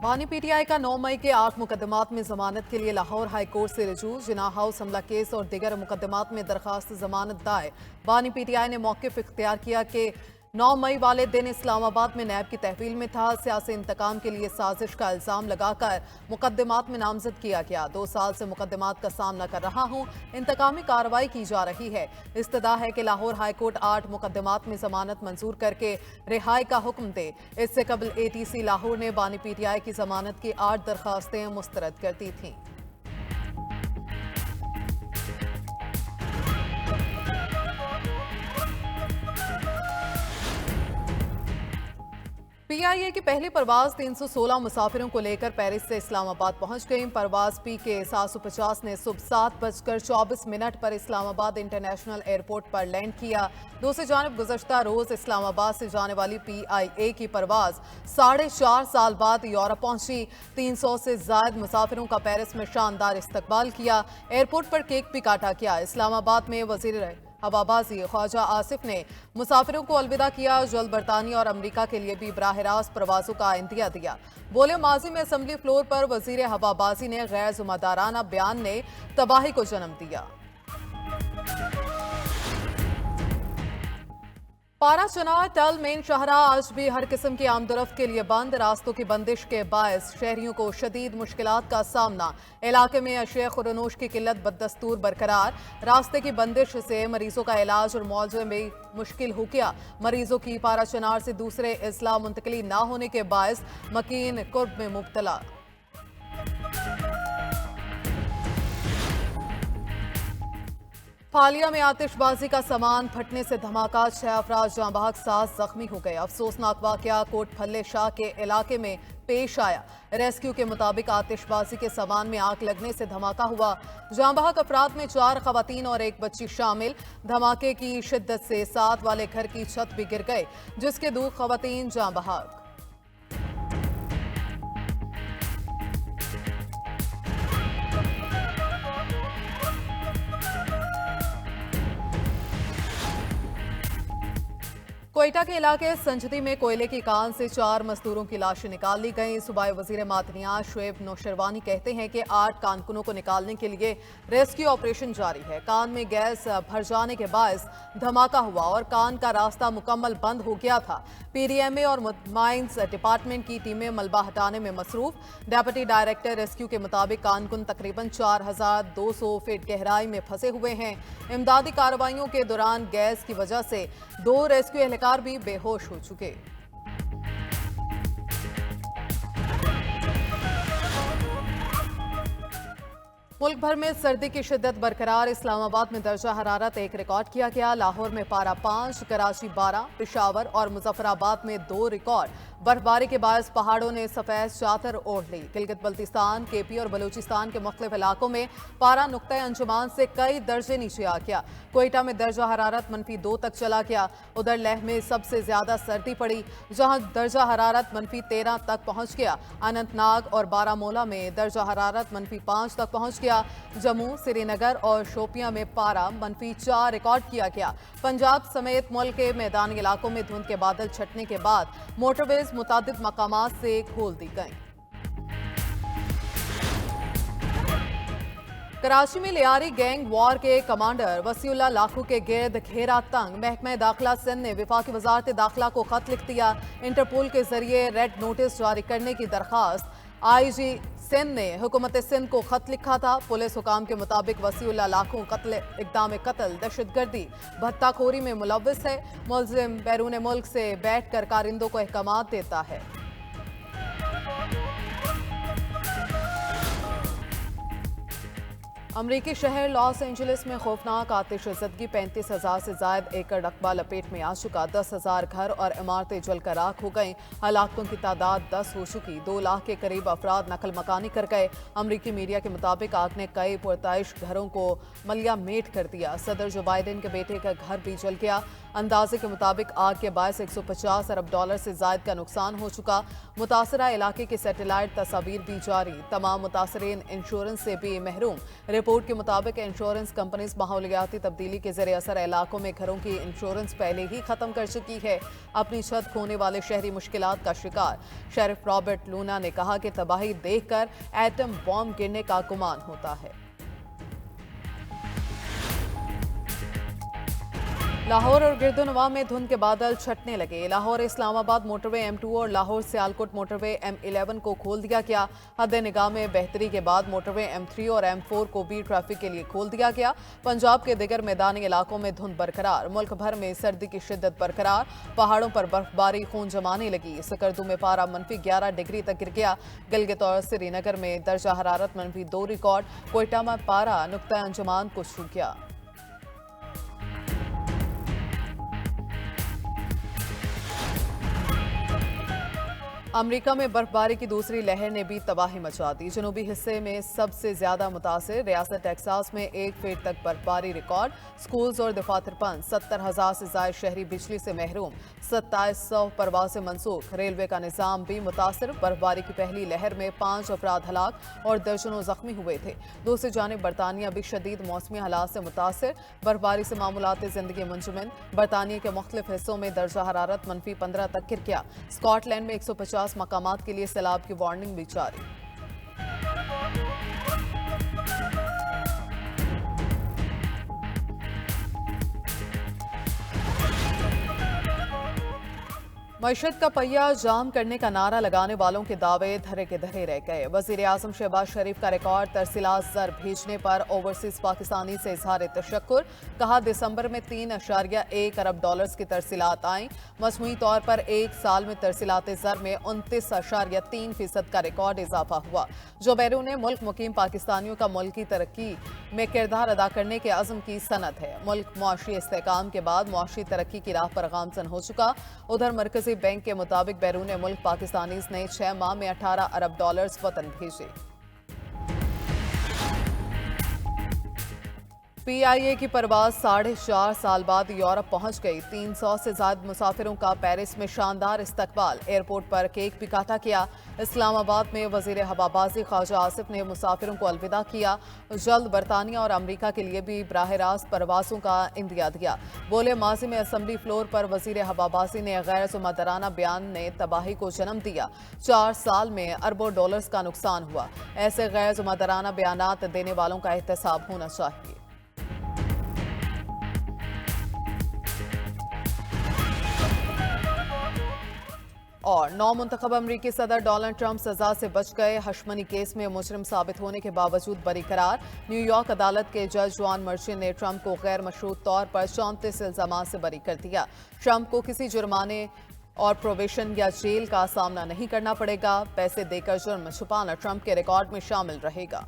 बानी पीटीआई का 9 मई के 8 मुकदमात में जमानत के लिए लाहौर हाई कोर्ट से रजू जिना हाउस हमला केस और दिगर मुकदमात में दरखास्त जमानत दायर। बानी पीटीआई ने मौक़िफ़ इख्तियार किया कि 9 मई वाले दिन इस्लामाबाद में नैब की तहवील में था। सियासी इंतकाम के लिए साजिश का इल्ज़ाम लगाकर मुकदमात में नामजद किया गया। 2 साल से मुकदमात का सामना कर रहा हूँ, इंतकामी कार्रवाई की जा रही है। इस्तदा है कि लाहौर हाई कोर्ट 8 मुकदमात में जमानत मंजूर करके रिहाई का हुक्म दे। इससे कबल ATC लाहौर ने बानी पीटीआई की जमानत की 8 दरखास्तें मुस्तरद कर दी थीं। PIA की पहली परवाज 316 मुसाफिरों को लेकर पेरिस से इस्लामाबाद पहुंच गई। परवाज PK 750 ने सुबह 7:24 पर इस्लामाबाद इंटरनेशनल एयरपोर्ट पर लैंड किया। दूसरी जानिब गुज़श्ता रोज इस्लामाबाद से जाने वाली PIA की परवाज 4.5 साल बाद यूरोप पहुंची। 300 से ज्यादा मुसाफिरों का पेरिस में शानदार इस्तकबाल किया। एयरपोर्ट पर केक भी काटा गया। इस्लामाबाद में वजीर हवाबाजी ख्वाजा आसिफ ने मुसाफिरों को अलविदा किया। जल्द बरतानिया और अमरीका के लिए भी बराह रास्त प्रवासों का इंदिया दिया। बोले माजी में असम्बली फ्लोर पर वजीर हवाबाजी ने गैर जिम्मेदाराना बयान ने तबाही को जन्म दिया। पारा चनार टल मेन शाहरा आज भी हर किस्म की आमदरफ्त के लिए बंद। रास्तों की बंदिश के बायस शहरियों को शदीद मुश्किलात का सामना। इलाके में अशिया खुरनोश की किल्लत बदस्तूर बरकरार। रास्ते की बंदिश से मरीजों का इलाज और मुआवजे में मुश्किल हो गया। मरीजों की पारा चनार से दूसरे अजला मुंतकिली न होने के बायस मकीन कुर्ब में मुब्तला। फालिया में आतिशबाजी का सामान फटने से धमाका, 6 अफराद जाँ बहक, 7 जख्मी हो गए। अफसोसनाक वाकया कोट फल्ले शाह के इलाके में पेश आया। रेस्क्यू के मुताबिक आतिशबाजी के सामान में आग लगने से धमाका हुआ। जाँ बहक अफराद में 4 खवातीन और 1 बच्ची शामिल। धमाके की शिद्दत से 7 वाले घर की छत भी गिर गए, जिसके 2 खवातीन जाँ बहक। कोयटा के इलाके संजदी में कोयले की कान से 4 मजदूरों की लाशें निकाल ली गईं। सूबाई वजीर मादनियात शुएब नौशरवानी कहते हैं कि 8 कानकुनों को निकालने के लिए रेस्क्यू ऑपरेशन जारी है। कान में गैस भर जाने के बायस धमाका हुआ और कान का रास्ता मुकम्मल बंद हो गया था। PDMA और माइंस डिपार्टमेंट की टीमें मलबा हटाने में मसरूफ। डेप्यूटी डायरेक्टर रेस्क्यू के मुताबिक कानकुन तकरीबन 4200 फीट गहराई में फंसे हुए हैं। इमदादी कार्रवाइयों के दौरान गैस की वजह से 2 रेस्क्यू एहलकार भी बेहोश हो चुके। मुल्क भर में सर्दी की शिद्दत बरकरार। इस्लामाबाद में दर्जा हरारत 1 रिकॉर्ड किया गया। लाहौर में पारा 5, कराची 12, पेशावर और मुजफ्फराबाद में 2 रिकॉर्ड। बर्फबारी के बायस पहाड़ों ने सफेद चादर ओढ़ ली। गिलगित बल्तिस्तान, KP और बलूचिस्तान के मुख्तलिफ इलाकों में पारा नुक्ता अंजुमान से कई दर्जे नीचे आ गया। कोयटा में दर्जा हरारत -2 तक चला गया। उधर लेह में सबसे ज्यादा सर्दी पड़ी, जहां दर्जा हरारत -13 तक पहुंच गया। अनंतनाग और बारामूला में दर्जा हरारत -5 तक पहुंच गया। जम्मू, श्रीनगर और शोपियां में पारा -4 रिकॉर्ड किया गया। पंजाब समेत मुल्क के मैदानी इलाकों में धुंध के बादल छटने के बाद मोटरवेज मुतादिद मकामात से खोल दी गई। कराची में लियारी गैंग वॉर के कमांडर वसीउल्लाह लाखू के गिर्द घेरा तंग। महकमा दाखिला सिंध ने वफाकी वजारत दाखिला को खत लिख दिया। इंटरपोल के जरिए रेड नोटिस जारी करने की दरखास्त। IG सिंध ने हुकूमत सिंध को खत लिखा था। पुलिस हुकाम के मुताबिक वसीउल्लाह लाखू इक़दाम कत्ल, दहशतगर्दी, भत्ताखोरी में मुलव्विस है। मुलजिम बैरून मुल्क से बैठ कर कारिंदों को अहकामात देता है। अमरीकी शहर लॉस एंजलिस में खौफनाक आतिशज़दगी, 35,000 से ज़ायद एकड़ रकबा लपेट में आ चुका। 10,000 घर और इमारतें जलकर राख हो गईं। हलाकतों की तादाद 10 हो चुकी। 2 लाख के करीब अफराद नकल मकानी कर गए। अमरीकी मीडिया के मुताबिक आग ने कई पुरताइश घरों को मलिया मेट कर दिया। सदर जो बाइडेन के बेटे का घर भी जल गया। अंदाजे के मुताबिक आग के बायस $150 अरब से ज़ायद का नुकसान हो चुका। मुतासरा इलाके की सैटेलाइट तस्वीर भी जारी। तमाम मुतासरीन इंश्योरेंस से भी महरूम। रिपोर्ट के मुताबिक इंश्योरेंस कंपनीज माहौलियाती तब्दीली के जरिए असर इलाकों में घरों की इंश्योरेंस पहले ही खत्म कर चुकी है। अपनी छत खोने वाले शहरी मुश्किलात का शिकार। शेरिफ रॉबर्ट लूना ने कहा कि तबाही देखकर एटम बॉम्ब गिरने का गुमान होता है। लाहौर और गिरदुनवा में धुंध के बादल छटने लगे। लाहौर इस्लामाबाद मोटरवे M2 और लाहौर सियालकोट मोटरवे M11 को खोल दिया गया। हद निगाह में बेहतरी के बाद मोटरवे M3 और M4 को भी ट्रैफिक के लिए खोल दिया गया। पंजाब के दिगर मैदानी इलाकों में धुंध बरकरार। मुल्क भर में सर्दी की शिद्दत बरकरार। पहाड़ों पर बर्फबारी खून जमाने लगी। सकरदू में पारा -11 डिग्री तक गिर गया। गिलगित और श्रीनगर में दर्जा हरारत -2 रिकॉर्ड। कोयटा में पारा नुक्ता अंजुमान को छू गया। अमेरिका में बर्फबारी की दूसरी लहर ने भी तबाही मचा दी। जनूबी हिस्से में सबसे ज्यादा मुतासिर रियासत टेक्सास में 1 फीट तक बर्फबारी रिकॉर्ड। स्कूल्स और दफातर बंद। 70,000 से ज्यादा शहरी बिजली से महरूम। 2700 परवासें मनसूख। रेलवे का निजाम भी मुतासिर। बर्फबारी की पहली लहर में 5 अफराद हलाक और दर्जनों जख्मी हुए थे। दूसरी जानिब बरतानिया भी शदीद मौसमी हालात से मुतासिर। बर्फबारी से मामूलाती जिंदगी मुंजमद। बरतानिया के मुख्तलिफ हिस्सों में दर्जा हरारत -15 तक गिर गया। स्कॉटलैंड में 150 मकामात के लिए सैलाब की वार्निंग भी जारी। मईशत का पहिया जाम करने का नारा लगाने वालों के दावे धरे के धरे रह गए। वजीर आजम शहबाज शरीफ का रिकॉर्ड तरसीलात ज़र भेजने पर ओवरसीज पाकिस्तानी से इजहार तशक्कुर। कहा दिसंबर में 3.1 अरब डॉलर्स की तरसीलात आईं। मजमूई तौर पर एक साल में तरसीलात ज़र में 29.3% का रिकॉर्ड इजाफा हुआ, जो बैरून मुल्क मुकीम पाकिस्तानियों का मुल्की तरक्की में किरदार अदा करने के अज़्म की सनद है। मुल्क मुआशी इस्तेहकाम के बाद मुआशी तरक्की की राह पर गामजन हो चुका। उधर मरकजी बैंक के मुताबिक बैरून मुल्क पाकिस्तानीज ने 6 माह में 18 अरब डॉलर्स वतन भेजे। PIA की परवाज 4.5 साल बाद यूरोप पहुंच गई। 300 से ज्यादा मुसाफिरों का पेरिस में शानदार इस्तकबाल। एयरपोर्ट पर केक भी काटा गया। इस्लामाबाद में वजीर हवाबाजी ख्वाजा आसिफ ने मुसाफिरों को अलविदा किया। जल्द बरतानिया और अमरीका के लिए भी बराह रास्त परवासों का इंदिया दिया। बोले माजी में असम्बली फ्लोर पर वजीर हवाबाजी ने गैर ज़िम्मेदाराना बयान ने तबाही को जन्म दिया। 4 साल में अरबों डॉलर्स का नुकसान हुआ। ऐसे गैर ज़िम्मेदाराना बयानात देने वालों का एहतसाब होना चाहिए। और 9 मुंतखब अमरीकी सदर डोनाल्ड ट्रंप सजा से बच गए। हशमनी केस में मुजरिम साबित होने के बावजूद बरी करार। न्यूयॉर्क अदालत के जज जॉन मर्ची ने ट्रंप को गैर मशरूत तौर पर 34 इल्जामात से बरी कर दिया। ट्रंप को किसी जुर्माने और प्रोबेशन या जेल का सामना नहीं करना पड़ेगा। पैसे देकर जुर्म छुपाना ट्रंप के रिकॉर्ड में शामिल रहेगा।